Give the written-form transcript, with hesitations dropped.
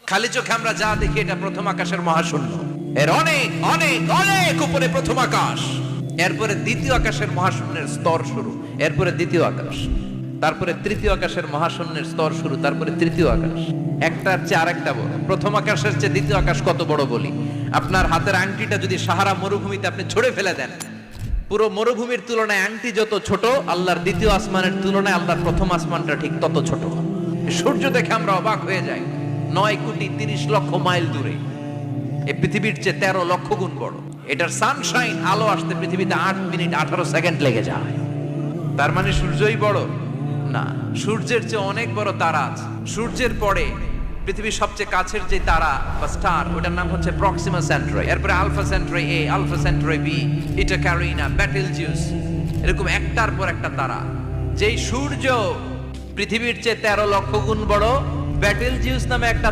খালি চোখে আমরা যা দেখি এটা প্রথম আকাশের মহাশূন্য, এর অনেক অনেক অনেক উপরে প্রথম আকাশ, এরপরে দ্বিতীয় আকাশের মহাশূন্যের স্তর শুরু, এরপরে দ্বিতীয় আকাশ, তারপরে তৃতীয় আকাশের মহাশূন্যের স্তর শুরু, তারপরে তৃতীয় আকাশ। একটার চেয়ে আরেকটা বড়। প্রথম আকাশের চেয়ে দ্বিতীয় আকাশ কত বড় বলি, আপনার হাতের আংটিটা যদি সাহারা মরুভূমিতে আপনি ছড়ে ফেলে দেন, পুরো মরুভূমির তুলনায় আংটি যত ছোট, আল্লাহর দ্বিতীয় আসমানের তুলনায় আল্লাহর প্রথম আসমানটা ঠিক তত ছোট। সূর্য দেখে আমরা অবাক হয়ে যাই, 9,30,00,000 মাইল দূরে, এই পৃথিবীর চেয়ে 13 লক্ষ গুণ বড়। এটার সানশাইন, আলো আসতে পৃথিবীতে 8 মিনিট 18 সেকেন্ড লেগে যায়। তার মানে সূর্যই বড় না, সূর্যের চেয়ে অনেক বড় তারা আছে। সূর্যের পরে পৃথিবীর সবচেয়ে কাছের যে তারা বা স্টার, ওটার নাম হচ্ছে প্রক্সিমা সেন্ট্রাই, এরপরে আলফা সেন্ট্রাই এ, আলফা সেন্ট্রাই বি, ইটা ক্যারিনা, ব্যাটেলজিউস, এরকম একটার পর একটা তারা। যেই সূর্য পৃথিবীর চেয়ে 13 লক্ষ গুণ বড়, ব্যাটেলজিউস নামে একটা